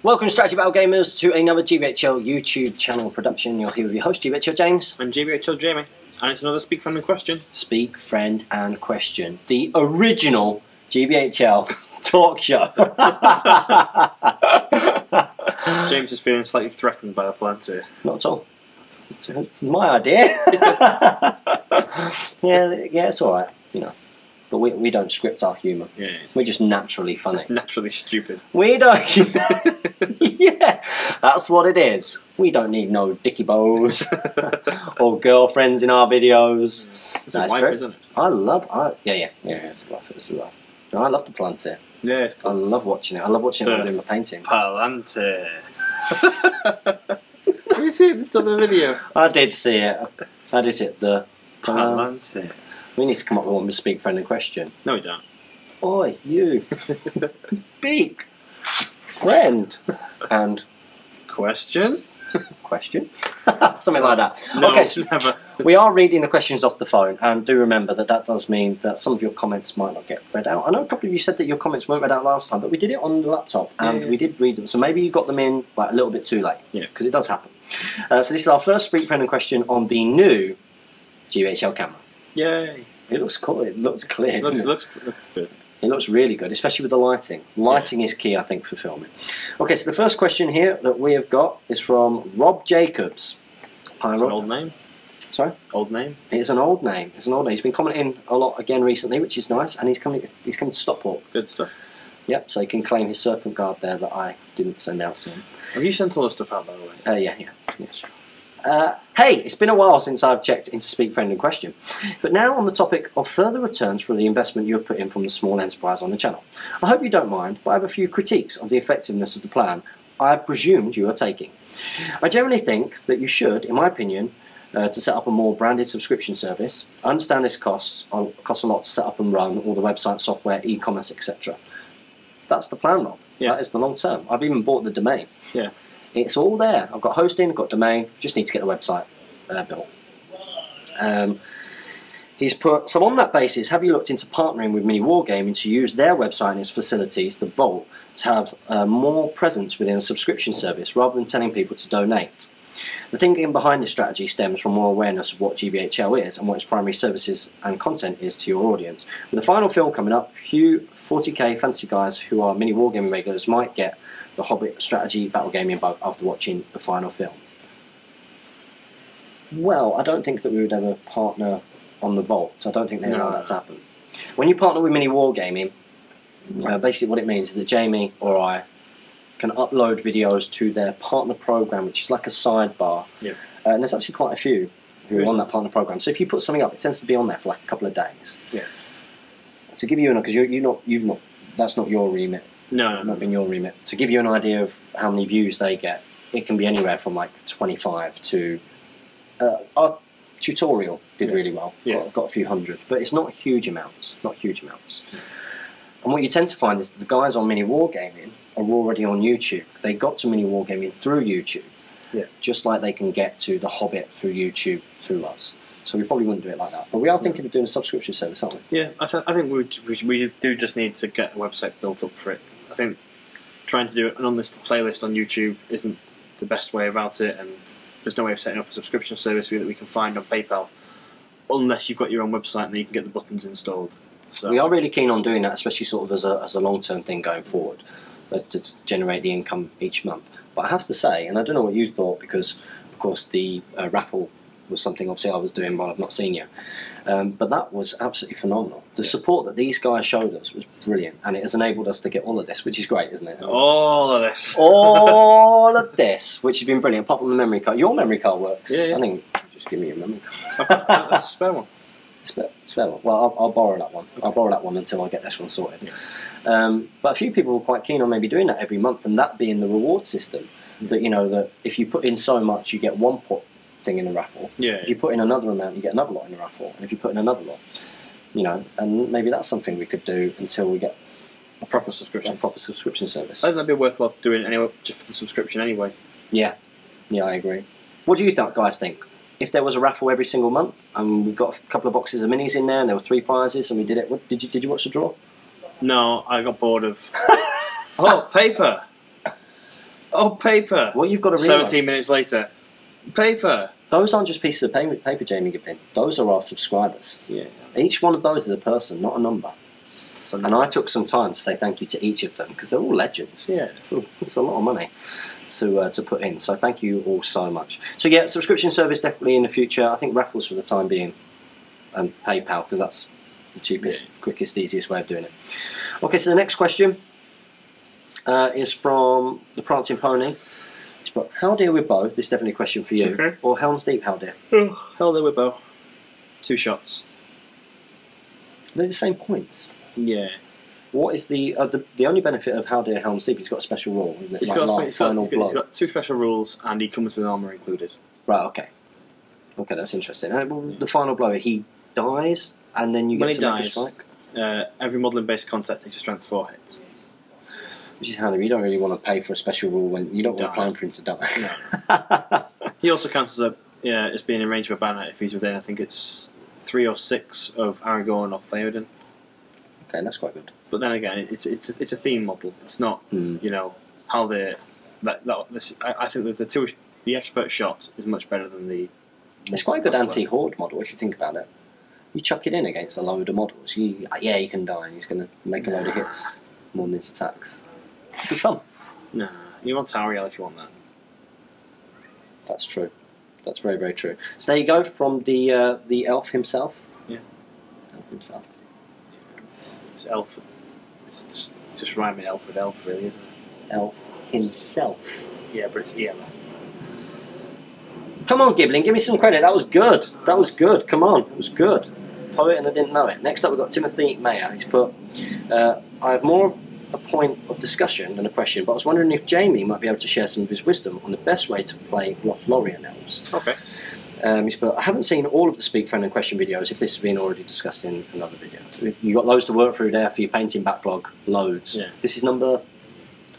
Welcome, Strategy Battle Gamers, to another GBHL YouTube channel production. You're here with your host, GBHL James. And GBHL Jamie. And it's another Speak Friend and Question. Speak, Friend and Question. The original GBHL talk show. James is feeling slightly threatened by the plants here. Not at all. It's my idea. yeah, it's alright, you know. But we don't script our humour. Yeah, we're just naturally funny. Naturally stupid. We don't. Yeah, that's what it is. We don't need no dicky bows or girlfriends in our videos. It's a wife, isn't it? I love. Yeah. It's a wife. It's a wife. No, I love the Palante. Yeah, it's cool. I love watching it. I love watching it when I'm doing my painting. Palante. Did you see it at the start of the video? I did see it. I did it. The Palante. We need to come up with one with Speak, Friend and Question. No, we don't. Oi, you. Speak, Friend and Question? Question? Something like that. No, okay, so never. we are reading the questions off the phone, and do remember that that does mean that some of your comments might not get read out. I know a couple of you said that your comments weren't read out last time, but we did it on the laptop, and we did read them, so maybe you got them in like, a little bit too late, because it does happen. So this is our first Speak, Friend and Question on the new GBHL camera. Yay. It looks cool, it looks clear, Looks good. It looks really good, especially with the lighting. Lighting is key, I think, for filming. Okay, so the first question here that we have got is from Rob Jacobs. Hi, It's Rob. an old name. Sorry? Old name. It's an old name. It's an old name. He's been commenting a lot again recently, which is nice, and he's coming to Stockport. Good stuff. Yep, so he can claim his serpent guard there that I didn't send out to him. Have you sent all the stuff out, by the way? Yeah. Yes. Hey, it's been a while since I've checked into Speak, Friend and Question. But now on the topic of further returns for the investment you have put in from the small enterprise on the channel. I hope you don't mind, but I have a few critiques of the effectiveness of the plan I have presumed you are taking. I generally think that you should, in my opinion, to set up a more branded subscription service. I understand this costs a lot to set up and run all the website software, e-commerce, etc. That's the plan, Rob. Yeah. That is the long term. I've even bought the domain. Yeah. It's all there. I've got hosting, I've got domain, just need to get the website built. He's put, so on that basis, have you looked into partnering with Mini Wargaming to use their website and its facilities, the Vault, to have more presence within a subscription service rather than telling people to donate? The thinking behind this strategy stems from more awareness of what GBHL is and what its primary services and content is to your audience. With the final film coming up, few 40k fantasy guys who are Mini Wargaming regulars might get the Hobbit strategy battle gaming bug after watching the final film. Well, I don't think that we would ever partner on the Vault. I don't think they allow that to happen. When you partner with Mini Wargaming, basically what it means is that Jamie or I can upload videos to their partner program, which is like a sidebar. Yeah. And there's actually quite a few who are on that partner program. So if you put something up, it tends to be on there for like a couple of days. Yeah. To give you an, because that's not your remit. No. Not been your remit. To give you an idea of how many views they get, it can be anywhere from like 25 to. Our tutorial did really well. Yeah. Got a few hundred, but it's not huge amounts. Not huge amounts. And what you tend to find is that the guys on Mini Wargaming are already on YouTube. They got to Mini Wargaming through YouTube. Yeah. Just like they can get to The Hobbit through YouTube through us. So we probably wouldn't do it like that. But we are thinking of doing a subscription service, aren't we? Yeah, I think we do just need to get a website built up for it. I think trying to do an unlisted playlist on YouTube isn't the best way about it, and there's no way of setting up a subscription service that we can find on PayPal unless you've got your own website and you can get the buttons installed. So we are really keen on doing that, especially sort of as a long-term thing going forward, to generate the income each month. But I have to say, and I don't know what you thought, because of course the raffle was something obviously I was doing while I've not seen you, but that was absolutely phenomenal. The support that these guys showed us was brilliant, and it has enabled us to get all of this, which is great, isn't it? All of this. All of this, which has been brilliant, apart from the memory card. Your memory card works. Yeah. I think, just give me your memory card. That's a spare one. Spare one. Well, I'll borrow that one. I'll borrow that one until I get this one sorted. Yeah. But a few people were quite keen on maybe doing that every month, and that being the reward system. That, you know, that if you put in so much, you get one thing in the raffle. Yeah. If you put in another amount, you get another lot in the raffle. And if you put in another lot, you know, and maybe that's something we could do until we get a proper subscription service. I think that'd be worthwhile doing anyway, just for the subscription anyway. Yeah. Yeah, I agree. What do you guys think? If there was a raffle every single month, and we got a couple of boxes of minis in there, and there were 3 prizes, and we did it. Did you watch the draw? No, I got bored of. Oh, paper. Oh, paper. What you've got to realise. 17 minutes later. Paper. Those aren't just pieces of paper, Jamie Gibbon. Those are our subscribers. Yeah. Each one of those is a person, not a number. And I took some time to say thank you to each of them because they're all legends. Yeah. It's a lot of money to put in. So thank you all so much. So yeah, subscription service definitely in the future. I think raffles for the time being, and PayPal because that's the cheapest, quickest, easiest way of doing it. Okay, so the next question is from the Prancing Pony. But how dear with bow? This is definitely a question for you. Okay. Or Helm's Deep, how dear? Oh, hell there with bow. 2 shots. They're the same points. Yeah. What is the only benefit of how dear Helm's Deep? He's got a special rule, isn't it? He's got 2 special rules, and he comes with armour included. Right. Okay. Okay, that's interesting. Well, the final blow, he dies, and then you get to make a strike. Every modelling-based concept takes a strength 4 hit. Which is handy. You don't really want to pay for a special rule when you don't want to plan for him to die. No. He also counts as being in range of a banner if he's within, I think it's 3 or 6 of Aragorn or Theoden. Okay, that's quite good. But then again, it's a theme model. It's not you know how they I think that the expert shot is much better than the. It's quite a good anti-horde model if you think about it. You chuck it in against a load of models. He can die. And he's going to make a load of hits more than his attacks. It'd be fun. No, you want Tauriel if you want that. That's true. That's very, very true. So there you go from the elf himself. Yeah. Elf himself. It's elf. It's just rhyming elf with elf, really, isn't it? Elf himself. Yeah, but it's ELF. Come on, Giblin, give me some credit. That was good. That was good. Come on, it was good. Poet and I didn't know it. Next up, we've got Timothy Mayer. He's put, I have more of a point of discussion than a question, but I was wondering if Jamie might be able to share some of his wisdom on the best way to play Lothlorien elves. Okay. He's put, I haven't seen all of the Speak Friend and Question videos, if this has been already discussed in another video. You've got loads to work through there for your painting backlog. Loads. Yeah. This is number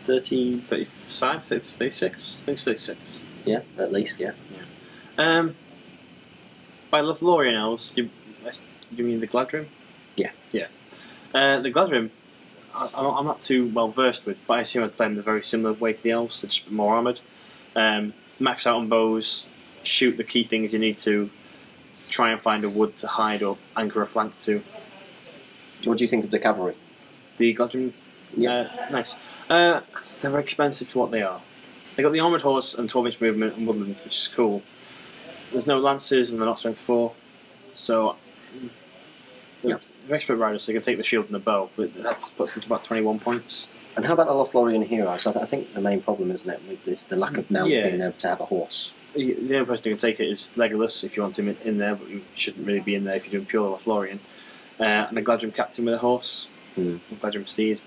30... 35, 36? I think it's 36. Yeah, at least, yeah. By Lothlorien elves, you mean the Gladrim? Yeah. Yeah. The Gladrim, I'm not too well versed with, but I assume I'd play them in a very similar way to the elves, they're just more armoured. Max out on bows, shoot the key things you need to, try and find a wood to hide or anchor a flank to. What do you think of the cavalry? The Gladrim? Yeah. Nice. They're very expensive for what they are. They got the armoured horse and 12-inch movement and woodland, which is cool. There's no lances and they're not strength 4, so they're expert riders, so they can take the shield and the bow, but that puts them to about 21 points. And how about the Lothlorien heroes? I think the main problem, isn't it, is the lack of now being able to have a horse. The only person who can take it is Legolas if you want him in there, but you shouldn't really be in there if you're doing pure Lothlorien. And a Gladrim captain with a horse, a Gladrim steed.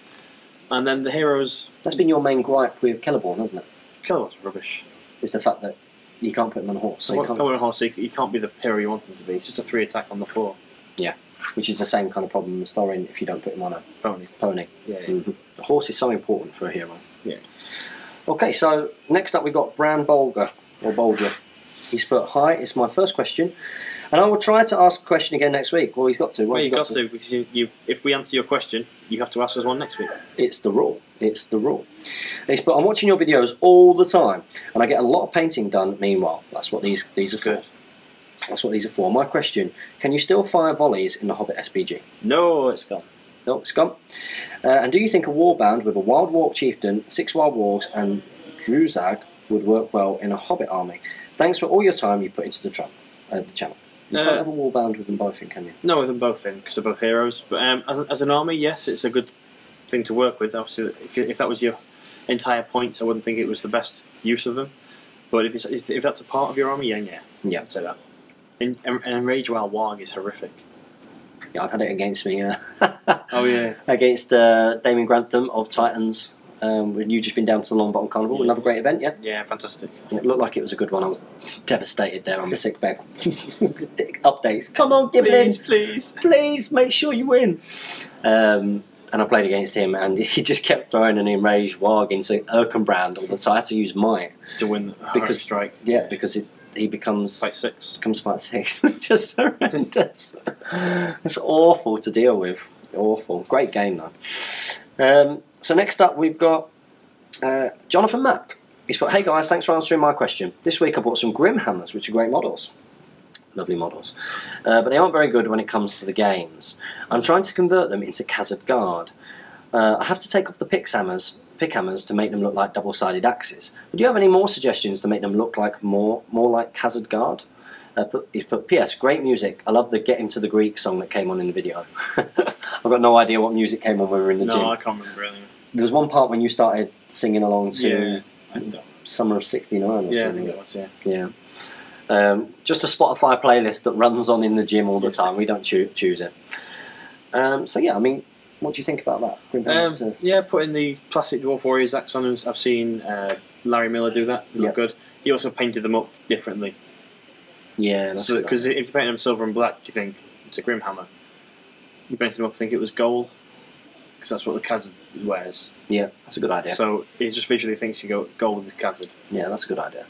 And then the heroes... That's been your main gripe with Celeborn, hasn't it? Celeborn's rubbish. It's the fact that you can't put him on a horse. So you can't put him on a horse, so you can't be the hero you want him to be. It's just a 3 attack on the 4. Yeah, which is the same kind of problem as Thorin if you don't put him on a pony. Yeah. The horse is so important for a hero. Yeah. Okay, so next up we've got Bran Bolger, or Bolger. He's put, hi, it's my first question, and I will try to ask a question again next week. Well, he's got to. Well, you've got to, because if we answer your question, you have to ask us one next week. It's the rule. It's the rule. He's put, I'm watching your videos all the time, and I get a lot of painting done meanwhile. That's what these are for. That's what these are for. My question, can you still fire volleys in the Hobbit SPG? No, it's gone. No, it's gone. And do you think a warband with a Wild Walk Chieftain, 6 Wild Wargs, and Druzag would work well in a Hobbit army? Thanks for all your time you put into the channel. You can't have a warband with them both in, can you? No, with them both in, because they're both heroes. But as an army, yes, it's a good thing to work with. Obviously, if that was your entire points, I wouldn't think it was the best use of them. But if that's a part of your army, yeah, I'd say that. And Enrage Wild Warg is horrific. Yeah, I've had it against me. Oh yeah, against Damien Grantham of Titans. When you just been down to the Longbottom Carnival, another great event, yeah? Yeah, fantastic. It looked like it was a good one. I was devastated there on the sick bag. Updates. Come on, Giblin! Please, make sure you win! And I played against him, and he just kept throwing an enraged warg into Erkenbrand all the time. I had to use might to win the strike. Yeah, because he becomes fight 6. Becomes fight 6. Just horrendous. It's awful to deal with. Awful. Great game though. So next up we've got Jonathan Mack. He's put, hey guys, thanks for answering my question. This week I bought some Grim hammers, which are great models. Lovely models. But they aren't very good when it comes to the games. I'm trying to convert them into Khazad Guard. I have to take off the pick hammers to make them look like double-sided axes. But do you have any more suggestions to make them look like more like Khazad Guard? He's put, P.S. Great music. I love the Get Him to the Greek song that came on in the video. I've got no idea what music came on when we were in the gym. No, I can't remember really. There was one part when you started singing along to Yeah. Summer of '69 or Yeah, I something. think it was, Yeah. Just a Spotify playlist that runs on in the gym all the time. We don't choose it. So yeah, I mean, what do you think about that? Grim hammers Yeah, putting the plastic Dwarf Warriors axe on them. I've seen Larry Miller do that. They look good. He also painted them up differently. Yeah, because if you paint them silver and black, you think it's a Grim hammer. You painted them up, I think it was gold, because that's what the Khazad wears. Yeah, that's a good idea. So he just visually thinks you go gold is Khazad. Yeah, that's a good idea.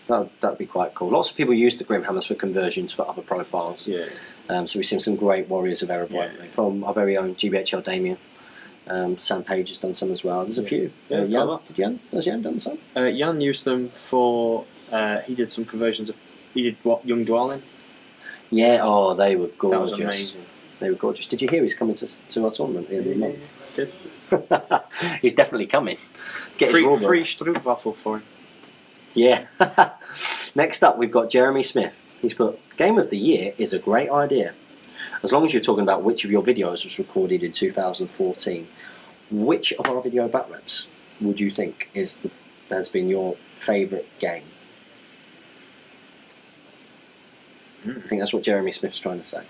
That'd be quite cool. Lots of people use the Grim hammers for conversions for other profiles. Yeah. So we've seen some great Warriors of Erebor from our very own GBHL Damien. Sam Page has done some as well. There's a few. Has Jan done some? Jan used them for. He did some conversions of. He did what Young Dwalin. Yeah. Oh, they were gorgeous. That was amazing. They were gorgeous. Did you hear he's coming to our tournament at the end of the month? Did. He's definitely coming. Get free his Stroopwafel for him. Yeah. Next up, we've got Jeremy Smith. He's put, Game of the Year is a great idea. As long as you're talking about which of your videos was recorded in 2014, which of our video back reps would you think has been your favourite game? I think that's what Jeremy Smith's trying to say.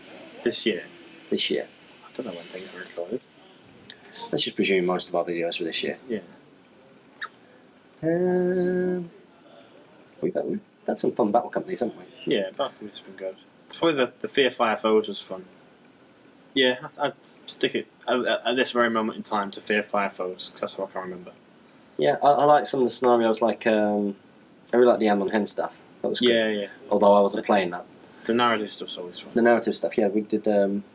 This year? This year. I don't know when things were recorded. Let's just presume most of our videos were this year. Yeah. We've had some fun battle companies, haven't we? Yeah, battle companies have been good. Probably the Fear Fireflies was fun. Yeah, I'd stick it at this very moment in time to Fear Fireflies, because that's what I can remember. Yeah, I like some of the scenarios, like, I really like the Hand on Hen stuff. That was cool. Yeah. Although I wasn't playing that. The narrative stuff's always fun. The narrative stuff, yeah, we did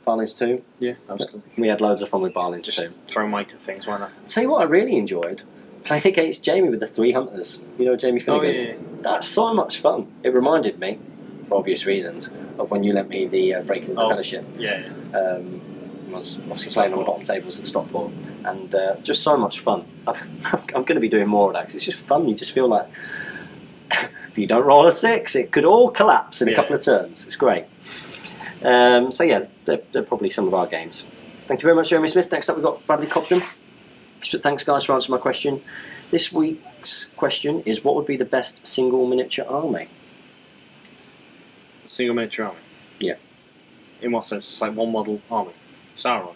Barlins 2. Yeah, that was cool. We had loads of fun with Barlins 2. Just throw might at things, why not? I'll tell you what I really enjoyed? Playing against Jamie with the 3 hunters. You know Jamie Finnegan? Oh, yeah. That's so much fun. It reminded me, for obvious reasons, of when you lent me the Breaking the Fellowship. Yeah. I was obviously playing on the bottom tables at Stockport, and just so much fun. I'm going to be doing more of that, 'cause it's just fun. You just feel like if you don't roll a 6, it could all collapse in a couple of turns. It's great. So yeah, they're probably some of our games. Thank you very much, Jeremy Smith. Next up, we've got Bradley Cobden. Thanks, guys, for answering my question. This week's question is, what would be the best single miniature army? Single miniature army? Yeah. In what sense? It's like one model army? Sauron?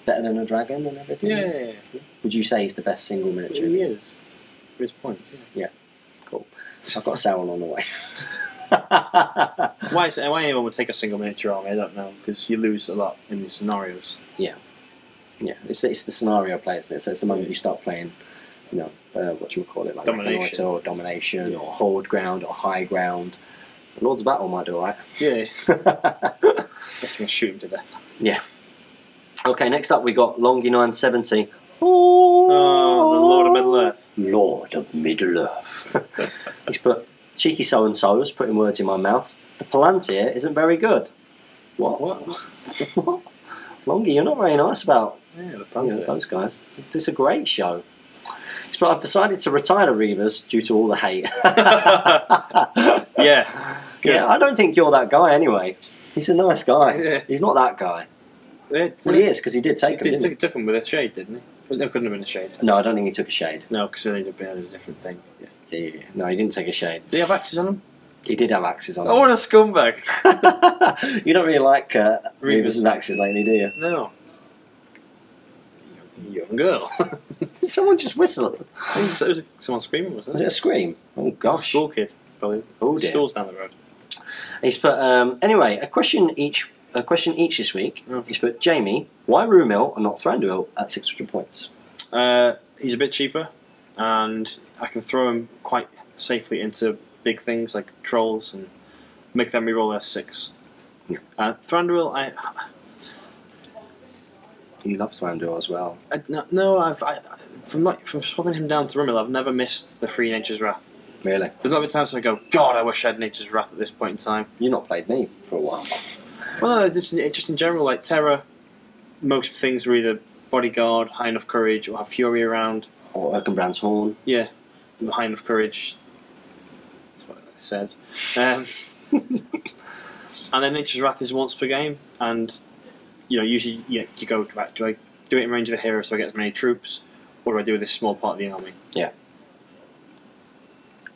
Better than a dragon and everything? Yeah. Would you say he's the best single miniature? He is. For his points, yeah. Cool. I've got Sauron on the way. Why anyone would take a single miniature army, I don't know, because you lose a lot in these scenarios. Yeah. It's the scenario play, isn't it? So it's the moment you start playing, what do you call it, like domination, or domination, or hold ground, or high ground. The Lord's Battle might do alright. Yeah. Guess I'm gonna shoot him to death. Yeah. Okay, next up we got Longy970. Oh, the Lord of Middle-earth. Lord of Middle-earth. He's put cheeky so-and-so's putting words in my mouth. The Palantir isn't very good. What? What? Longy, you're not very nice about the Palantir. Those guys. It's a great show. He's put, I've decided to retire the Reavers due to all the hate. Yeah. Yeah, I don't think you're that guy anyway. He's a nice guy. Yeah. He's not that guy. Well, he is, because he did take him, He took him with a shade, didn't he? Well, there couldn't have been a shade. No, I don't think he took a shade. No, because then he'd have been a different thing. Yeah. No, he didn't take a shade. Did he have axes on him? He did have axes on Oh, what a scumbag! him. You don't really like Reavers with axes lately, do you? No. Young girl. Someone just whistled. It was someone screaming, wasn't it? Was it a scream? Oh, gosh. School kid, probably. Oh, dear. School's down the road. He's put, anyway, a question each this week. Oh. He's put, Jamie, why Rumil and not Thranduil at 600 points? He's a bit cheaper, and I can throw him quite safely into big things like trolls and make them reroll their 6. Yeah. Thranduil, He loves Thranduil as well. no, from swapping him down to Rummel, I've never missed the free Nature's Wrath. Really? There's not been times when I go, God, I wish I had Nature's Wrath at this point in time. You've not played me for a while. Well, no, just in general, like Terror, most things were either Bodyguard, High Enough Courage, or have Fury around. Or Erkenbrand's Horn. Yeah, High Enough Courage. That's what I said. And then Nature's Wrath is once per game, and usually you go, right, do I do it in range of a hero so I get as many troops, or do I do with this small part of the army? Yeah.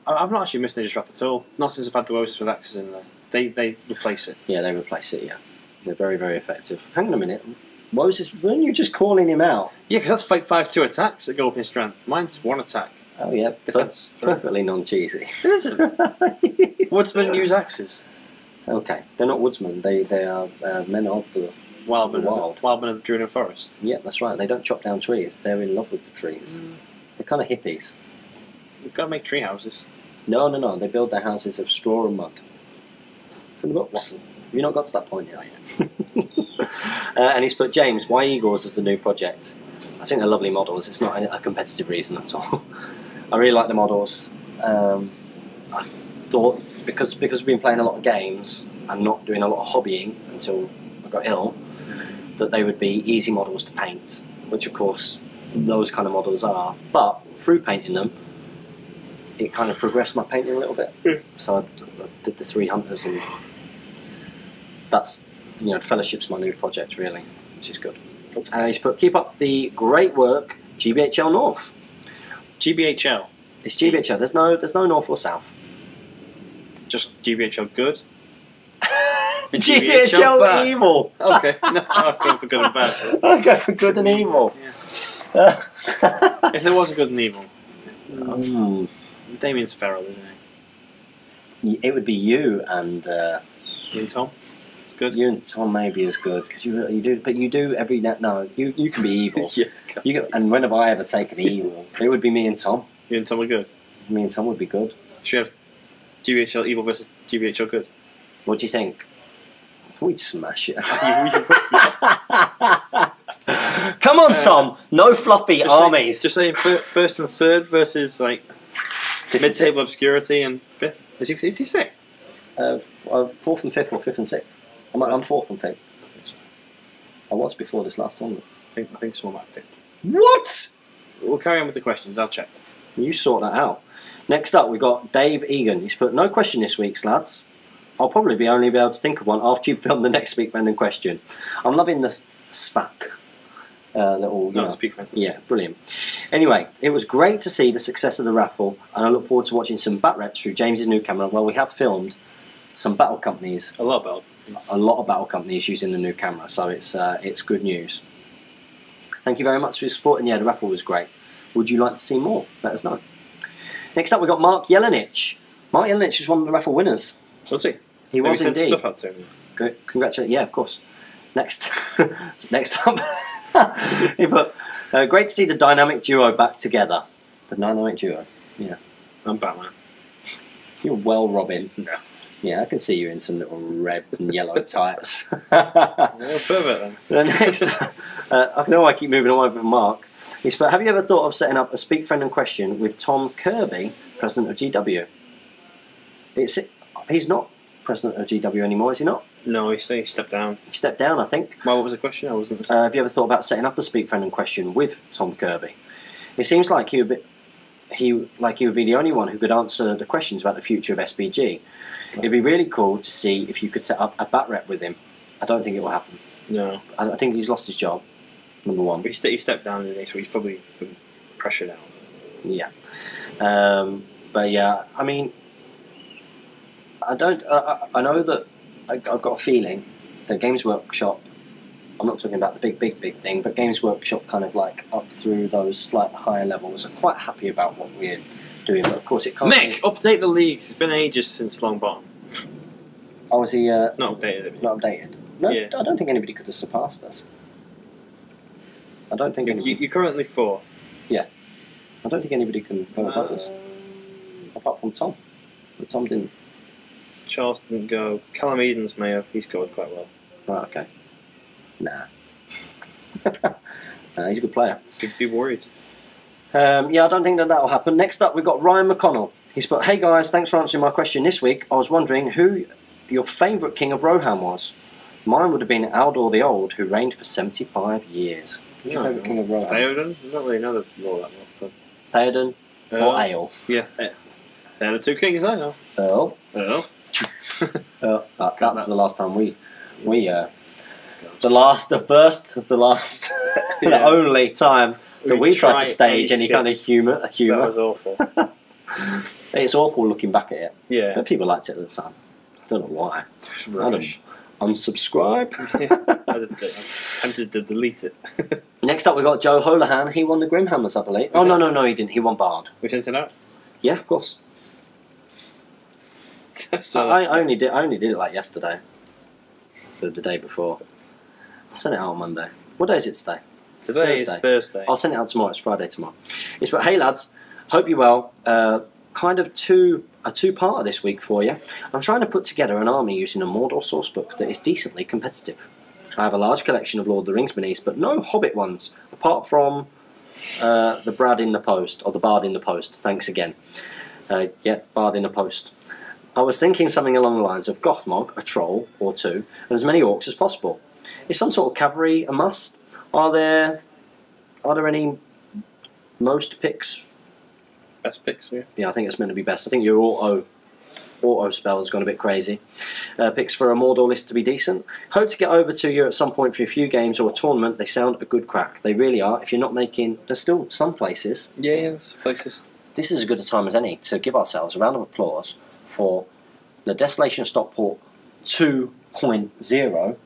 I've not actually missed Nature's Wrath at all. Not since I've had the Oasis with axes in there. They replace it. Yeah, they replace it, yeah. They're very, very effective. Hang on a minute. Moses, weren't you just calling him out? Yeah, because that's like 5-2 attacks that go up in strength. Mine's 1 attack. Oh, yeah. Defense. Perfectly non-cheesy. It isn't. Woodsmen use axes. Okay. They're not woodsmen. They are men of the Wildmen wild. Wildmen of the Druid Forest. Yeah, that's right. They don't chop down trees. They're in love with the trees. They're kind of hippies. You've got to make tree houses. No. They build their houses of straw and mud. From the books. Have you not got to that point yet? And he's put, James, why Eagles as the new project? I think they're lovely models. It's not a competitive reason at all. I really like the models. I thought, because we've been playing a lot of games and not doing a lot of hobbying until I got ill, that they would be easy models to paint, which of course those kind of models are. But through painting them, it kind of progressed my painting a little bit. So I did the 3 hunters, and that's, Fellowship's my new project really, which is good. He's put, keep up the great work, GBHL North. GBHL. It's GBHL. There's no North or South. Just GBHL good. GBHL bad. evil. Okay, no, I was going for good and bad. I'll go for good and evil. Yeah. If there was a good and evil, Damien's feral, isn't he? It would be you and You and Tom. It's good. You and Tom may be as good because you do, but you do every no. You can be evil. Yeah. And when have I ever taken evil? It would be me and Tom. You and Tom are good. Me and Tom would be good. Should we have GBHL evil versus GBHL good? What do you think? We'd smash it. Come on, Tom. No floppy armies. Just saying, first and third versus like mid-table obscurity and fifth. Is he sick? 4th and 5th or 5th and 6th. I'm 4th and 5th. I was before this last tournament. I think someone might pick. What? We'll carry on with the questions. I'll check. You sort that out. Next up, we've got Dave Egan. He's put, no question this week, lads. I'll probably only be able to think of one after you've filmed the next Speak Friend question. I'm loving the SVAC. Speak Friend. Yeah, brilliant. Anyway, it was great to see the success of the raffle, and I look forward to watching some bat reps through James's new camera. Well, we have filmed some battle companies. A lot of battle companies using the new camera, so it's good news. Thank you very much for your support, and yeah, the raffle was great. Would you like to see more? Let us know. Next up, we've got Mark Jelinich. Mark Jelinich is one of the raffle winners. Was he? He was indeed. Stuff out to him. Good. Congratulations. Yeah, of course. Next up, he put, great to see the dynamic duo back together. The dynamic duo. Yeah. I'm Batman. You're well, Robin. Yeah. Yeah, I can see you in some little red and yellow tights. Perfect then. Next, I know I keep moving away from Mark. He's put, have you ever thought of setting up a Speak Friend and Question with Tom Kirby, president of GW? He's not president of GW anymore, is he not? No, he stepped down. He stepped down, I think. Well, what was the question? I wasn't. Have you ever thought about setting up a Speak Friend and Question with Tom Kirby? It seems like he would be the only one who could answer the questions about the future of SBG. It'd be really cool to see if you could set up a bat rep with him. I don't think it will happen. No. I think he's lost his job, number one. But he stepped down in this, so he's probably been pressured out. Yeah. But yeah, I mean, I know that I've got a feeling that Games Workshop, I'm not talking about the big thing, but Games Workshop kind of like up through those slight higher levels are quite happy about what we're doing, but of course it can't. Mick, update the leagues. It's been ages since Longbottom. Oh, is he not updated? Not updated. No, yeah. I don't think anybody could have surpassed us. I don't think you're currently 4th. Yeah, I don't think anybody can go above us, apart from Tom. But Tom didn't. Charles didn't go. Callum Edens may have. He scored quite well. Right. Okay. Nah. He's a good player. Could be worried. Yeah, I don't think that will happen. Next up, we've got Ryan McConnell. He's put, "Hey guys, thanks for answering my question this week. I was wondering who your favourite king of Rohan was. Mine would have been Aldor the Old, who reigned for 75 years. Who's your favourite king of Rohan? Theoden? I don't really know the lore that much. Theoden or Ale? Yeah, they're the two kings I know. Earl. Earl. That's the last time the first, Yeah. the only time that we tried to stage any any kind of humour. That was awful. It's awful looking back at it. Yeah. But people liked it at the time. I don't know why. It's rubbish. Unsubscribe. I'm tempted to delete it. Next up, we got Joe Holohan. He won the Grimhammers, I believe. Oh no, he didn't. He won Bard. We sent it out. Yeah, of course. So I only did it like yesterday, or the day before. I sent it out on Monday. What day is it today? today is Thursday. I'll send it out tomorrow. It's Friday tomorrow. It's but hey lads, hope you're well. Kind of a two-parter this week for you. I'm trying to put together an army using a Mordor sourcebook that is decently competitive. I have a large collection of Lord of the Rings minis, but no Hobbit ones, apart from the Bard in the Post. Thanks again. Bard in the Post. I was thinking something along the lines of Gothmog, a troll or two, and as many orcs as possible. Is some sort of cavalry a must? Are there any most picks? Best picks, yeah. Yeah, I think it's meant to be best. I think your auto spell has gone a bit crazy. Picks for a Mordor list to be decent. Hope to get over to you at some point for a few games or a tournament. They sound a good crack. They really are. If you're not making... There's still some places. Yeah, there's places. This is as good a time as any to give ourselves a round of applause for the Desolation of Stockport 2.0.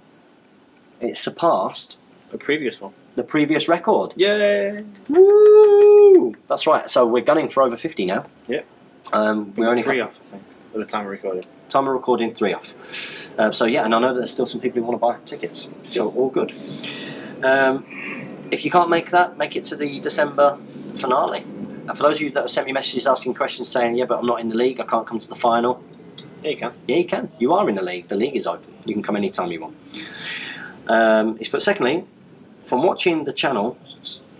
It surpassed... The previous one. The previous record. Yay! Woo! That's right. So we're gunning for over 50 now. Yep. We're only 3 off, I think, at the time of recording. Time of recording, 3 off. So yeah, and I know that there's still some people who want to buy tickets. So all good. If you can't make that, make it to the December finale. And for those of you that have sent me messages asking questions saying, yeah, but I'm not in the league, I can't come to the final. Yeah, you can. Yeah, you can. You are in the league. The league is open. You can come anytime you want. But secondly, from watching the channel,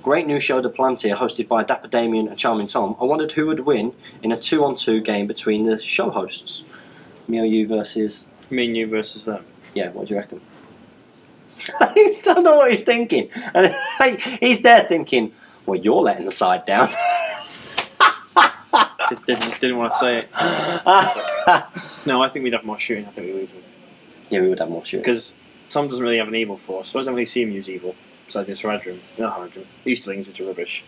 great new show, The Plantier, hosted by Dapper Damien and Charming Tom, I wondered who would win in a 2-on-2 game between the show hosts. Me or you versus... Me and you versus them. Yeah, what do you reckon? I don't know what he's thinking. And he's there thinking, well, you're letting the side down. Didn't want to say it. No, I think we'd have more shooting. I think we would. Yeah, we would have more shooting. Because Tom doesn't really have an evil force, so I don't really see him use evil. Besides his Haradrim. No Haradrim. The Easterlings, which are rubbish.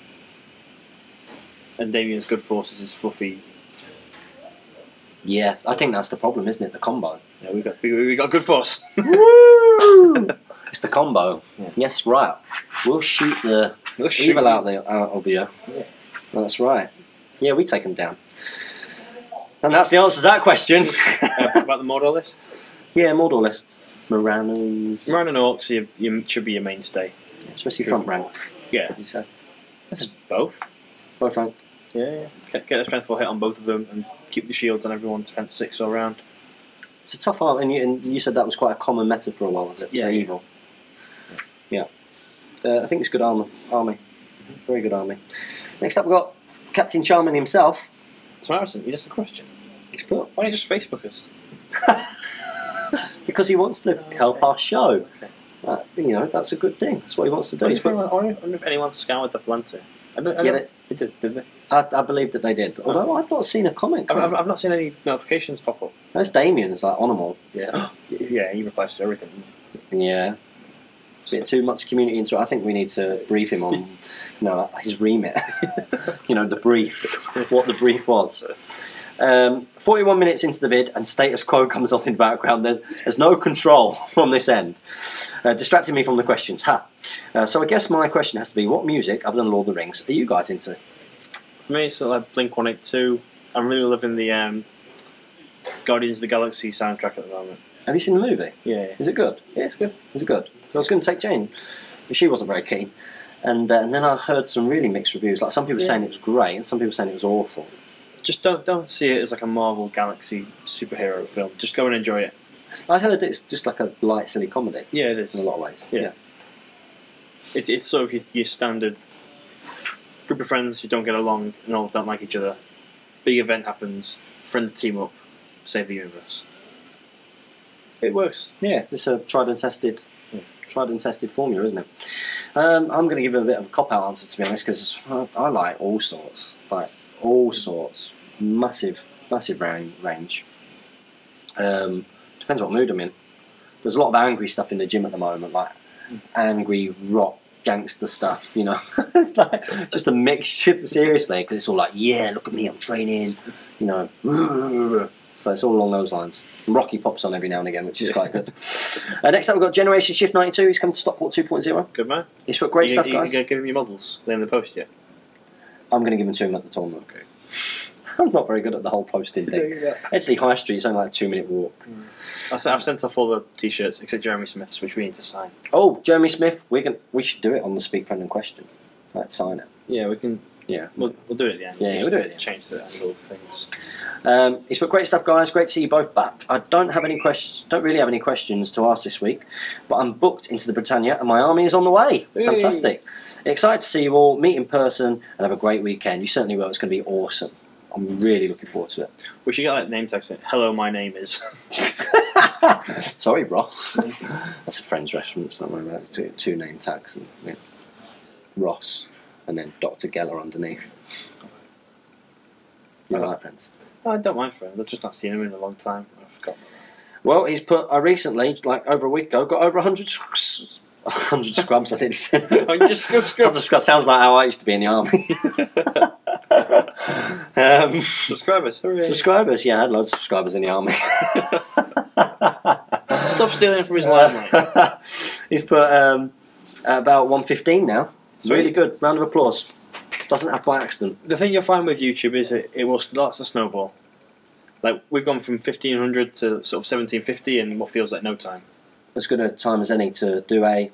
And Damien's good force is his fluffy. Yeah, I think that's the problem, isn't it? The combo. Yeah, we got good force. Woo! It's the combo. Yeah. Yes, right. We'll shoot the evil out of you. Yeah. That's right. Yeah, we take them down. And that's the answer to that question. About the Mordor list? Yeah, Mordor list. Moranos. Moran and Orcs you should be your mainstay. Yeah, especially front rank. Yeah. You say. That's both. Both rank. Yeah. Get a strength 4 hit on both of them and keep the shields on everyone, defense 6 all round. It's a tough art, and you said that was quite a common meta for a while, was it? Yeah. For evil. Yeah. I think it's good army. Very good army. Next up, we've got Captain Charming himself. Samaritan, he asked a question. He's put. Why don't you just Facebook us? Because he wants to help our show. Okay. That's a good thing. That's what he wants to do. I wonder if anyone scoured the Planter. Did they? I believe that they did. Although I've not seen a comment. I've not seen any notifications pop up. There's Damien's like on them all. Yeah. Yeah, he replies to everything. Yeah. A bit too much community into it. I think we need to brief him on his remit. The brief. What the brief was. 41 minutes into the vid and status quo comes on in the background. There's no control from this end. Distracting me from the questions. So I guess my question has to be, what music, other than Lord of the Rings, are you guys into? For me, it's like Blink-182. I'm really loving the Guardians of the Galaxy soundtrack at the moment. Have you seen the movie? Yeah. Is it good? Yeah, it's good. Is it good? I was going to take Jane, but she wasn't very keen. And then I heard some really mixed reviews. Like some people saying it was great, and some people saying it was awful. Just don't see it as like a Marvel Galaxy superhero film. Just go and enjoy it. I heard it's just like a light, silly comedy. Yeah, it is in a lot of ways. Yeah. It's sort of your standard group of friends who don't get along and all don't like each other. Big event happens. Friends team up, save the universe. It works. Yeah, it's a tried and tested formula, isn't it? I'm going to give it a bit of a cop-out answer, to be honest, because I like all sorts, massive range. Depends what mood I'm in. There's a lot of angry stuff in the gym at the moment, like angry rock gangster stuff, you know. It's like just a mixture, seriously, because it's all like, yeah, look at me, I'm training, you know. So it's all along those lines. And Rocky pops on every now and again, which is quite good. Next up, we've got Generation Shift 92. He's come to Stockport 2.0. Good man. He's put great stuff, guys. You going to give him your models? They're in the post yet? I'm going to give him to him at the tournament. Okay. I'm not very good at the whole posting thing. Actually, High Street's only like a 2-minute walk. I've sent off all the t-shirts except Jeremy Smith's, which we need to sign. Oh, Jeremy Smith, we should do it on the Speak Friend and Question. Let's sign it. Yeah, we can. Yeah, we'll do it at the end. Yeah, we'll do it at the end. Change the angle of things. He's put great stuff, guys. Great to see you both back. I don't have any questions. Don't really have any questions to ask this week, but I'm booked into the Britannia, and my army is on the way. Hey. Fantastic! Excited to see you all, meet in person, and have a great weekend. You certainly will. It's going to be awesome. I'm really looking forward to it. We should get like name tags. Hello, my name is. Sorry, Ross. That's a Friends reference. Don't worry about it. Two name tags, and yeah. Ross, and then Dr. Geller underneath. You like Friends? Oh, I don't mind Friends. I've just not seen him in a long time. I forgot. Well, he's put. I recently, like over a week ago, got over 100 scrubs. I did. Oh, you just scrubs. Sounds like how I used to be in the army. Subscribers, hooray. Subscribers, yeah, I had loads of subscribers in the army. Stop stealing from his limelight. He's put about 115 now. Sweet. Really good. Round of applause. Doesn't happen by accident. The thing you'll find with YouTube is it will start to snowball. Like, we've gone from 1500 to sort of 1750 in what feels like no time. As good a time as any to do a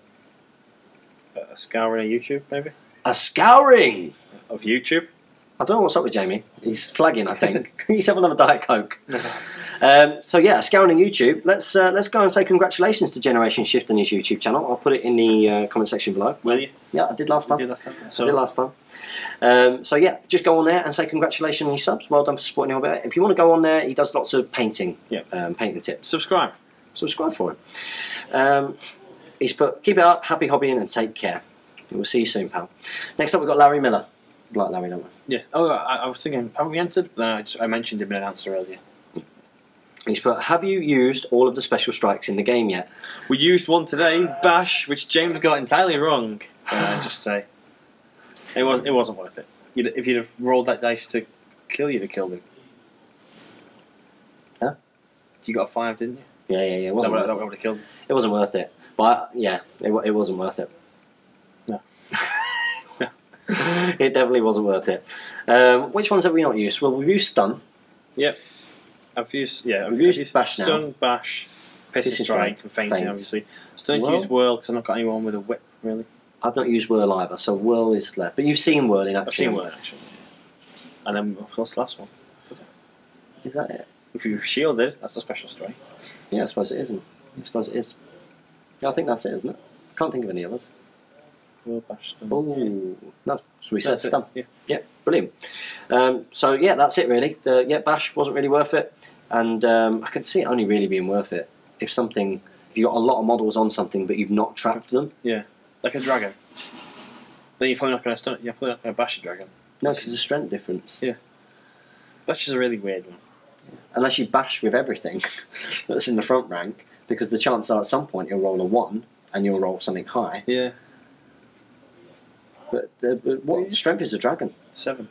scouring of YouTube, maybe? A scouring of YouTube? I don't know what's up with Jamie. He's flagging, I think. He's having another Diet Coke. So yeah, scouring YouTube. Let's go and say congratulations to Generation Shift on his YouTube channel. I'll put it in the comment section below. Will you? Yeah, I did last time. You did last time? I did last time. So yeah, just go on there and say congratulations on your subs. Well done for supporting him a bit. If you want to go on there, he does lots of painting. Yeah. Painting tips. Subscribe for him. He's put keep it up, happy hobbying, and take care. We'll see you soon, pal. Next up, we've got Larry Miller. You like Larry, don't we? Yeah. Oh, I was thinking, haven't we entered? No, I mentioned him in an answer earlier. He's put, have you used all of the special strikes in the game yet? We used one today, Bash, which James got entirely wrong. Just say, it wasn't worth it. If you'd have rolled that dice to kill, you'd have killed him. Huh? You got a 5, didn't you? Yeah. It wasn't worth that it. would have killed him. It wasn't worth it. But yeah, it wasn't worth it. No. It definitely wasn't worth it. Which ones have we not used? Well, we've used stun. Yep. I've used bash now. Stun, bash, pissing strike, and fainting. Obviously, still need to use whirl because I've not got anyone with a whip really. I've not used whirl either, so whirl is left. But you've seen whirl in action. I've seen whirl in action. And then what's the last one? Is that it? If you shielded, that's a special strike. Yeah, I suppose it isn't. I suppose it is. Yeah, I think that's it, isn't it? I can't think of any others. Whirl, bash, stun. Oh no! So we said stun. Yeah, brilliant. So yeah, that's it really. Bash wasn't really worth it, and I could see it only really being worth it if you got a lot of models on something but you've not trapped them. Yeah, like a dragon. Then you're probably not going to stun it. You're probably not going to bash a dragon. No, because there's a strength difference. Yeah, bash is a really weird one. Unless you bash with everything that's in the front rank, because the chances are at some point you'll roll a 1 and you'll roll something high. Yeah. But what strength is a dragon? 7.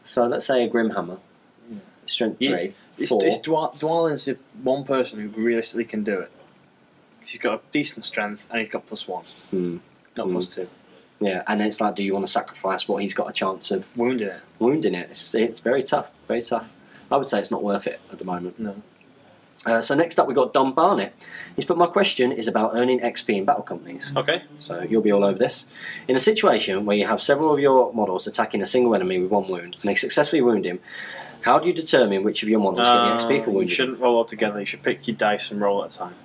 So let's say a Grimhammer. Yeah. Strength 3. 4. Dwalin's the one person who realistically can do it. Because he's got a decent strength and he's got +1. Not +2. Yeah, and it's like, do you want to sacrifice what he's got a chance of wounding it? It's very tough. Very tough. I would say it's not worth it at the moment. No. So next up we've got Don Barnett. He's put, my question is about earning XP in battle companies. Okay. So you'll be all over this. In a situation where you have several of your models attacking a single enemy with 1 wound, and they successfully wound him, how do you determine which of your models get the XP for wounding? You shouldn't roll all together. You should pick your dice and roll at a time.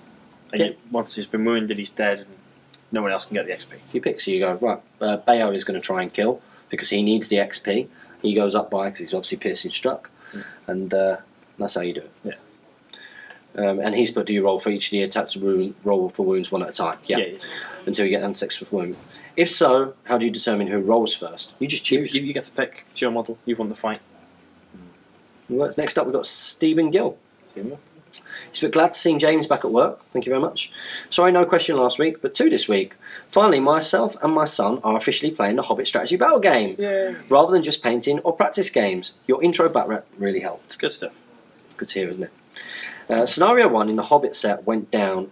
And once he's been wounded, he's dead, and no one else can get the XP. If you pick, so you go, right, Bayo is going to try and kill, because he needs the XP. He goes up by because he's obviously piercing struck, and that's how you do it. Yeah. And he's put, do you roll for each of the attacks roll for wounds one at a time? Yeah. Until you get down to 6 with wound. If so, how do you determine who rolls first? You just choose. You get to pick. It's your model. You won the fight. Well, next up, we've got Stephen Gill. He's put, glad to see James back at work. Thank you very much. Sorry, no question last week, but 2 this week. Finally, myself and my son are officially playing the Hobbit strategy battle game. Yay. Rather than just painting or practice games. Your intro bat rep really helped. It's good stuff. It's good to hear, isn't it? Scenario 1 in the Hobbit set went down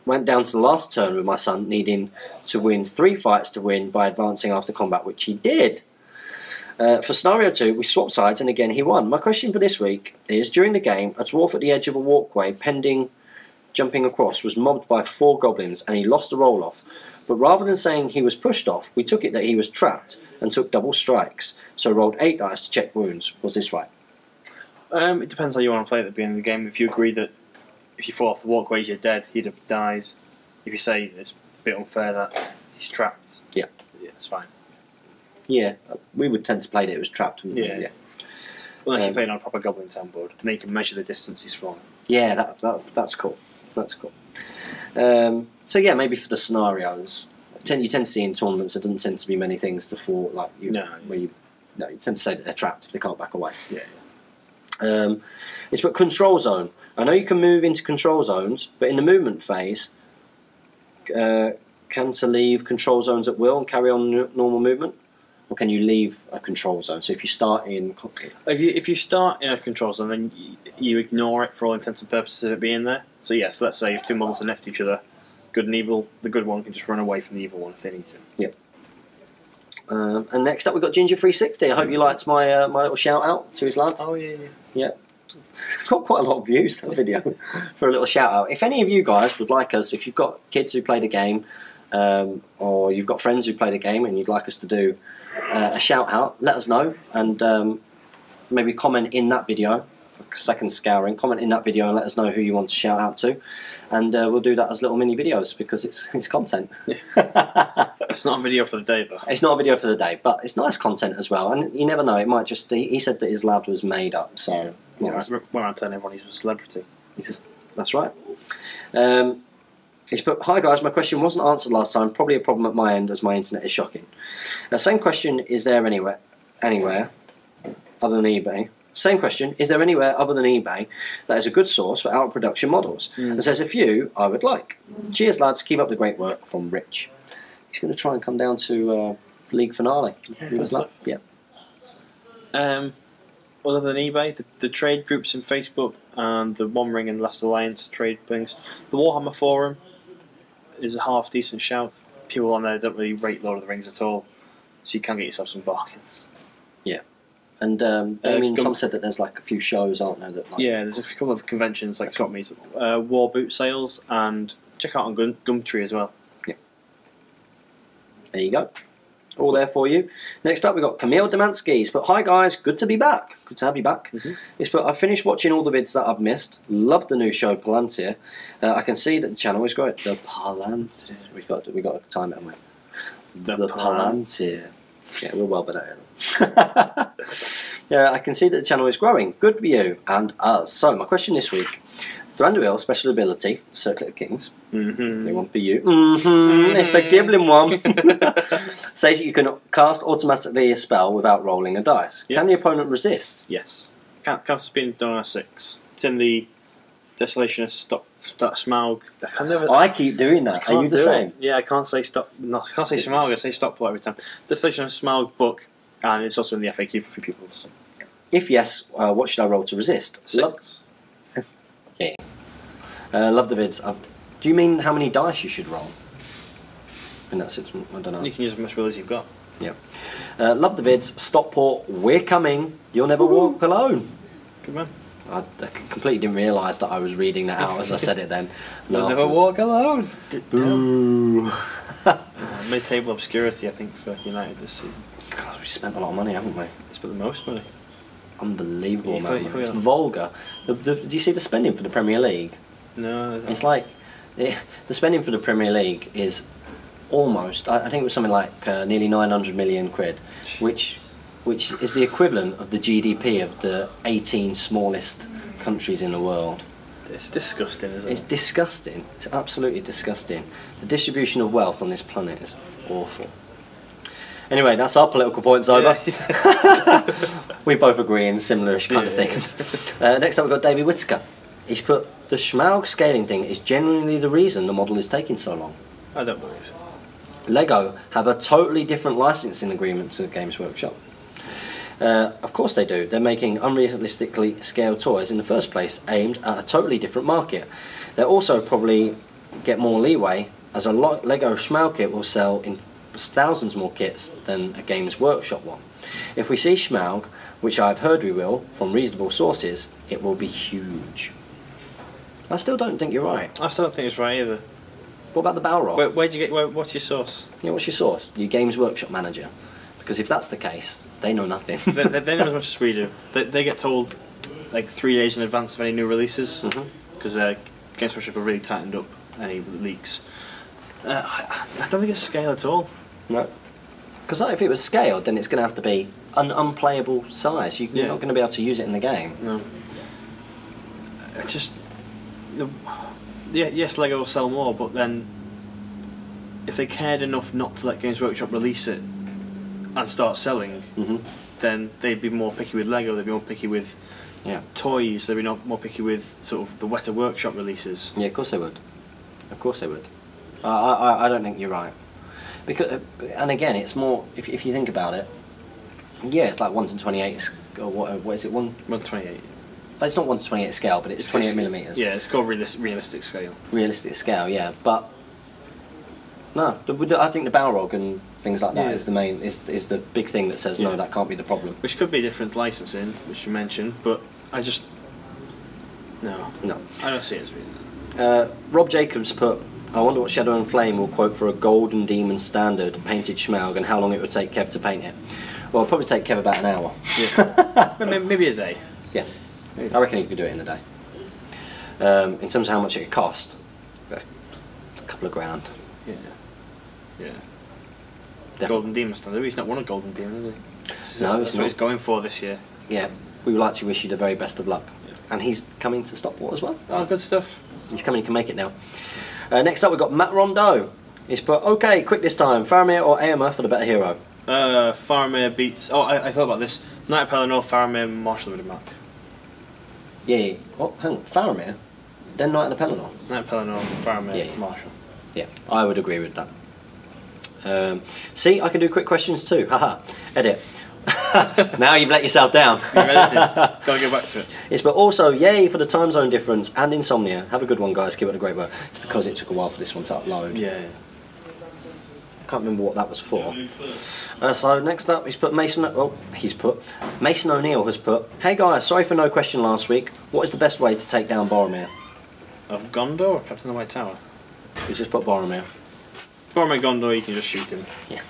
to the last turn with my son needing to win 3 fights to win by advancing after combat, which he did. For scenario 2, we swapped sides and again he won. My question for this week is, during the game, a dwarf at the edge of a walkway pending jumping across was mobbed by 4 goblins and he lost the roll-off. But rather than saying he was pushed off, we took it that he was trapped and took double strikes, so rolled 8 dice to check wounds. Was this right? It depends how you want to play at the beginning of the game. If you agree that if you fall off the walkway you're dead, he'd have died. If you say it's a bit unfair that he's trapped, yeah, it's fine. Yeah, we would tend to play that it was trapped. Yeah. Unless you're playing on a proper Goblin Town board, and then you can measure the distance he's from. Yeah, that's cool. That's cool. So yeah, maybe for the scenarios, you tend to see in tournaments there doesn't tend to be many things to fall like you. Where you tend to say that they're trapped if they can't back away. Yeah. It's what control zone. I know you can move into control zones, but in the movement phase, can to leave control zones at will and carry on normal movement, or can you leave a control zone? So if you start in, if you start in a control zone, then you ignore it for all intents and purposes of it being there. So yeah, so let's say if 2 models are next to each other, good and evil, the good one can just run away from the evil one if they need to. Yep. And next up we've got Ginger360. I hope you liked my my little shout out to his lad. Oh yeah. Yeah. Got quite a lot of views, that video, for a little shout out. If any of you guys would like us, if you've got kids who play the game, or you've got friends who play the game and you'd like us to do a shout out, let us know, and maybe comment in that video, second scouring, comment in that video and let us know who you want to shout out to, and we'll do that as little mini videos because it's content. It's not a video for the day though. It's not a video for the day, but it's nice content as well, and you never know, it might just, he said that his lad was made up, so when I tell everyone he's a celebrity. That's right. He's put, hi guys, my question wasn't answered last time, probably a problem at my end as my internet is shocking. Same question, is there anywhere other than eBay? Same question, is there anywhere other than eBay that is a good source for out of production models? And there's a few I would like. Cheers lads, keep up the great work, from Rich. He's going to try and come down to League Finale. Yeah. Other than eBay, the trade groups in Facebook and the One Ring and Last Alliance trade things, the Warhammer forum is a half decent shout. People on there don't really rate Lord of the Rings at all, so you can get yourself some bargains. Yeah. And Damien Tom said that there's like a few shows, aren't there? That, like, yeah, there's a couple of conventions like Swap Meets, War Boot Sales, and check out on Gumtree as well. Yeah. There you go. All there for you. Next up, we've got Camille Demansky's. But hi guys, good to be back. Good to have you back. He's put, I finished watching all the vids that I've missed. Loved the new show Palantir. I can see that the channel is great. The Palantir. We got to time it, haven't we? The Palantir. Yeah, we're well better. Yeah, I can see that the channel is growing. Good for you and us. So my question this week. Thranduil, special ability, Circlet of Kings. They want for you. It's a Giblin one. Says that you can cast automatically a spell without rolling a dice. Can the opponent resist? Yes. Cast spin done on a 6. It's in the Desolation of Smaug. I keep doing that. Are you the same? Yeah, I can't say stop. No, I can't say Smaug. I say Stockport every time. Desolation of Smaug book, and it's also in the FAQ for pupils. If yes, what should I roll to resist? 6. Yeah. Love the vids. Do you mean how many dice you should roll? In that 6, I don't know. You can use as much will as you've got. Yeah. Love the vids. Stockport, we're coming. You'll never walk alone. Good man. I completely didn't realise that I was reading that out as I said it then. You'll never walk alone. Boo. Mid-table obscurity, I think, for United this season. God, we spent a lot of money, haven't we? It's spent the most money. Unbelievable amount of money. It's vulgar. Do you see the spending for the Premier League? No. It's like the spending for the Premier League is almost. I think it was something like nearly 900 million quid, which is the equivalent of the GDP of the 18 smallest countries in the world. It's disgusting, isn't it? It's disgusting. It's absolutely disgusting. The distribution of wealth on this planet is awful. Anyway, that's our political points over. Yeah. We both agree in similar-ish kind of things. Next up we've got David Whittaker. He's put, the Schmaug scaling thing is genuinely the reason the model is taking so long. I don't believe so. Lego have a totally different licensing agreement to Games Workshop. Of course they do. They're making unrealistically scaled toys in the first place, aimed at a totally different market. They'll also probably get more leeway, as a Lego Schmaug kit will sell in thousands more kits than a Games Workshop one. If we see Schmaug, which I've heard we will, from reasonable sources, it will be huge. I still don't think you're right. I still don't think it's right either. What about the Balrog? Where'd you get? What's your source? Yeah, what's your source? Your Games Workshop manager. Because if that's the case, they know nothing. they know as much as we do. They get told like 3 days in advance of any new releases, because Games Workshop have really tightened up any leaks. I don't think it's scale at all. No. Because if it was scaled, then it's going to have to be an unplayable size. You're not going to be able to use it in the game. No. Yes, Lego will sell more, but then if they cared enough not to let Games Workshop release it and start selling, then they'd be more picky with Lego. They'd be more picky with toys. They'd be more picky with sort of the Weta Workshop releases. Yeah, of course they would. Of course they would. I don't think you're right. Because, and again, it's more, if you think about it, yeah, it's like 1 to 28, or what is it, 1 to 28. But it's not 1 to 28 scale, but it's 28 millimeters. Yeah, it's called realistic scale. Realistic scale, yeah. But no, I think the Balrog and things like that is the main, is the big thing that says no, that can't be the problem. Which could be different licensing, which you mentioned, but I just no, I don't see it as reason. Rob Jacobs put, I wonder what Shadow and Flame will quote for a Golden Demon standard painted Schmaug and how long it would take Kev to paint it. Well, it'll probably take Kev about an hour. Yeah. Maybe a day. Yeah, I reckon he could do it in a day. In terms of how much it would cost, a couple of grand. Yeah. Definitely. Golden Demon standard. He's not won a Golden Demon, has he? No, that's what he's going for this year. Yeah, we would like to wish you the very best of luck. Yeah. And he's coming to Stockport as well. Oh, good stuff. He's coming, he can make it now. Next up we've got Matt Rondeau. He's put, okay, quick this time, Faramir or Aomer for the better hero? Faramir beats... Oh, I thought about this. Knight of Pelennor, Faramir, Marshal of the Mark. Yeah. Oh, hang on, Faramir? Then Knight of the Pelennor? Knight of Pelennor, Faramir, Marshal. Yeah, I would agree with that. See, I can do quick questions too. Haha. Edit. Now you've let yourself down. Gotta go back to it. Yes, but also, yay for the time zone difference and insomnia. Have a good one, guys. Keep it a great work. It's because it took a while for this one to upload. Yeah. I can't remember what that was for. So next up, Mason O'Neill has put, hey guys, sorry for no question last week. What is the best way to take down Boromir? Of Gondor or Captain of the White Tower? You just put Boromir. Boromir Gondor, you can just shoot him. Yeah.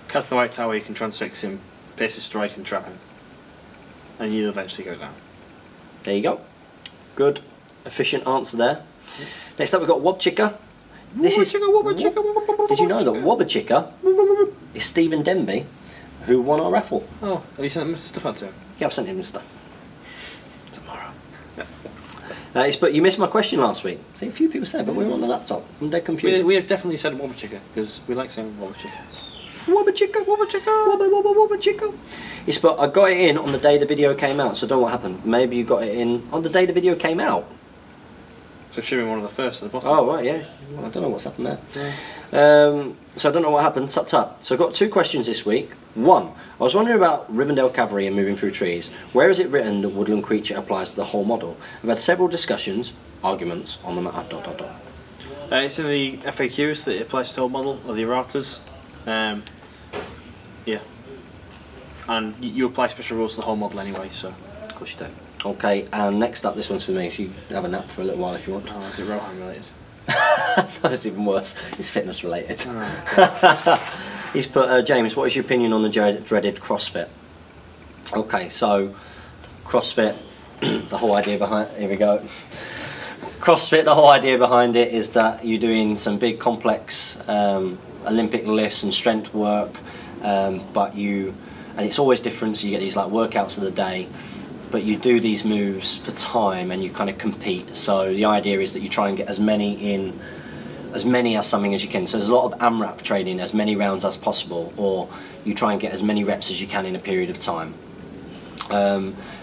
Captain of the White Tower, you can transfix him, pierce his strike and trap him. And you'll eventually go down. There you go. Good, efficient answer there. Next up we've got Wobchika. Did you know that Wobchika is Stephen Denby, who won our raffle? Oh, have you sent him stuff out to him? Yeah, I've sent him stuff. Tomorrow. But you missed my question last week. See, a few people said, but we were on the laptop. I'm dead confused. We have definitely said Wobchika, because we like saying Wobchika. Wobchika. Yes, but I got it in on the day the video came out, so I don't know what happened. Maybe you got it in on the day the video came out. So it should be one of the first at the bottom. Oh, right, yeah. Well, I don't know what's happened there. Yeah. So I don't know what happened. Tut tut. So I've got 2 questions this week. 1. I was wondering about Rivendell Cavalry and moving through trees. Where is it written that woodland creature applies to the whole model? I've had several discussions, arguments on the matter. ... It's in the FAQs that it applies to the whole model, or the erratas. Yeah. And you apply special rules to the whole model anyway, so... Of course you do. Okay, and next up, this one's for me, so you can have a nap for a little while if you want. Oh, is it Rohan related? No, it's even worse. It's fitness related. Oh. He's put, James, what is your opinion on the dreaded CrossFit? Okay, so CrossFit, the whole idea behind... Here we go. CrossFit, the whole idea behind it is that you're doing some big complex Olympic lifts and strength work, and it's always different. So you get these like workouts of the day, but you do these moves for time and you kind of compete. So the idea is that you try and get as many as something as you can. So there's a lot of AMRAP training, as many rounds as possible, or you try and get as many reps as you can in a period of time.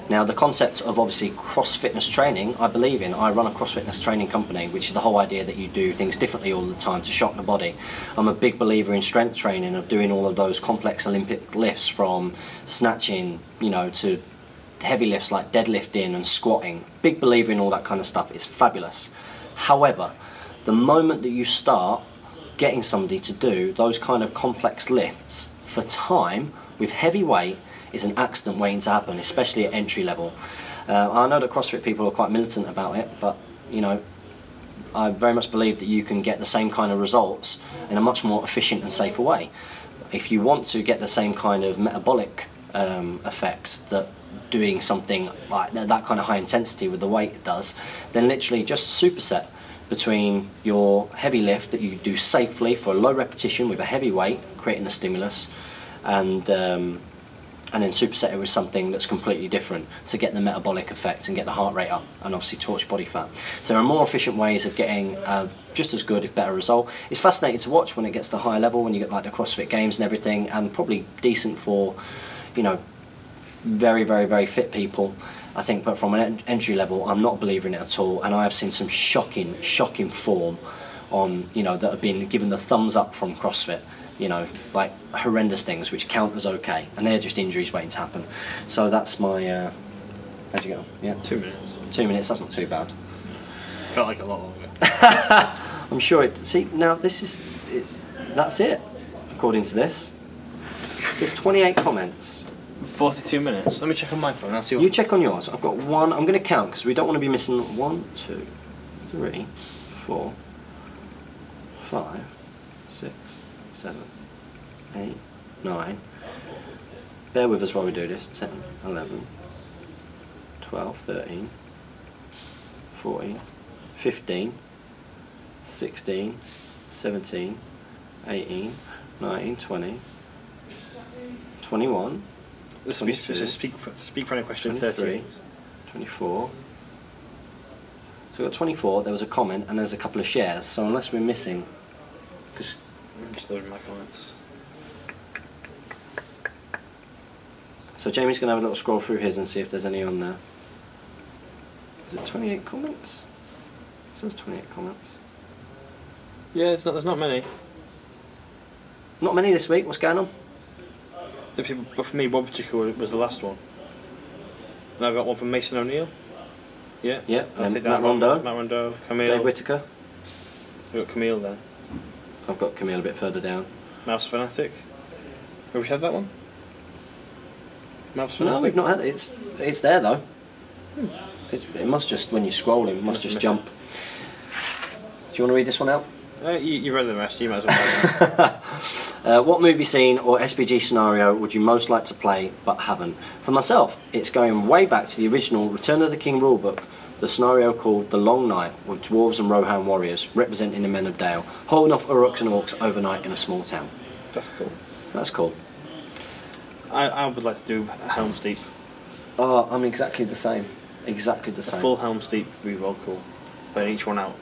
Now the concept of obviously cross fitness training, I believe in. I run a cross fitness training company, which is the whole idea that you do things differently all the time to shock the body. I'm a big believer in strength training, of doing all of those complex Olympic lifts, from snatching, you know, to heavy lifts like deadlifting and squatting. Big believer in all that kind of stuff. It's fabulous. However, the moment that you start getting somebody to do those kind of complex lifts for time with heavy weight, is an accident waiting to happen, especially at entry level. I know that CrossFit people are quite militant about it, but you know, I very much believe that you can get the same kind of results in a much more efficient and safer way. If you want to get the same kind of metabolic effects that doing something like that kind of high intensity with the weight does, then literally just superset between your heavy lift that you do safely for a low repetition with a heavy weight, creating a stimulus, and then superset it with something that's completely different to get the metabolic effect and get the heart rate up and obviously torch body fat. So there are more efficient ways of getting just as good, if better, result. It's fascinating to watch when it gets to higher level, when you get like the CrossFit Games and everything, and probably decent for, you know, very, very, very fit people, I think. But from an entry level, I'm not a believer in it at all, and I have seen some shocking form on, you know, that have been given the thumbs up from CrossFit. You know, like horrendous things which count as okay, and they're just injuries waiting to happen. So that's my how'd you go? Yeah, 2 minutes. 2 minutes, that's not too bad. Felt like a lot longer. I'm sure it. See, now this is that's it according to this. So there's 28 comments. 42 minutes. Let me check on my phone. I'll see what... You check on yours. I've got one. I'm going to count because we don't want to be missing 1, 2, 3, 4, 5, 6, 7, 8, 9. Bear with us while we do this. 10, 11, 12, 13, 14, 15, 16, 17, 18, 19, 20, 21. This is a speak for any question. 23, 24. So we've got 24. There was a comment and there's a couple of shares. So unless we're missing, because I'm just loading my comments. So Jamie's going to have a little scroll through his and see if there's any on there. Is it 28 comments? It says 28 comments. Yeah, there's not many. Not many this week. What's going on? But for me, one particular was the last one. And I've got one from Mason O'Neill. Yeah. Yeah. I'll take Matt that one. Rondeau. Matt Rondeau. Camille. Dave Whittaker. I've got Camille there. I've got Camille a bit further down. Mouse Fanatic. Have we had that one? Mouse Fanatic? No, we've not had it. It's there though. It must just, when you're scrolling, it must just jump. Do you want to read this one out? You read the rest, you might as well read it. What movie scene or SPG scenario would you most like to play but haven't? For myself, it's going way back to the original Return of the King rulebook, the scenario called The Long Night, with dwarves and Rohan warriors representing the men of Dale, holding off Uruks and Orcs overnight in a small town. That's cool. That's cool. I would like to do Helm's Deep. Oh, I'm exactly the same. Exactly the same. A full Helm's Deep would be well cool. Playing each one out.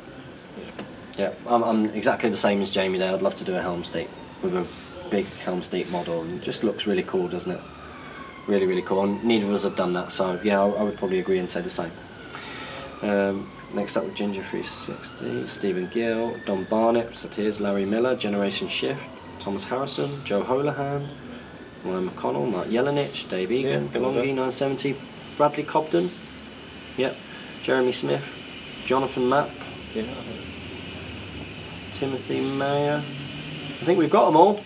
Yeah, I'm exactly the same as Jamie there. I'd love to do a Helm's Deep with a big Helm's Deep model, and it just looks really cool, doesn't it? Really, really cool. And neither of us have done that, so yeah, I would probably agree and say the same. Next up with Ginger 360, Stephen Gill, Don Barnett, Satirs, Larry Miller, Generation Shift, Thomas Harrison, Joe Holohan, Ryan McConnell, Mark Jelenich, Dave Egan, Belongi 970, Bradley Cobden, yep, Jeremy Smith, Jonathan Mack, Yeah. Timothy Mayer. I think we've got them all.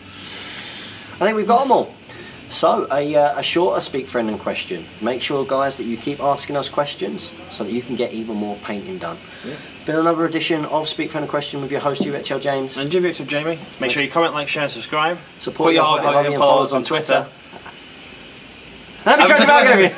So, a shorter Speak Friend and question. Make sure, guys, that you keep asking us questions so that you can get even more painting done. Yeah. Been another edition of Speak Friend and Question with your host, GBHL James. And GBHL Jamie. Make sure you comment, like, share, and subscribe. Support your followers on Twitter. Happy Strength About Gaming!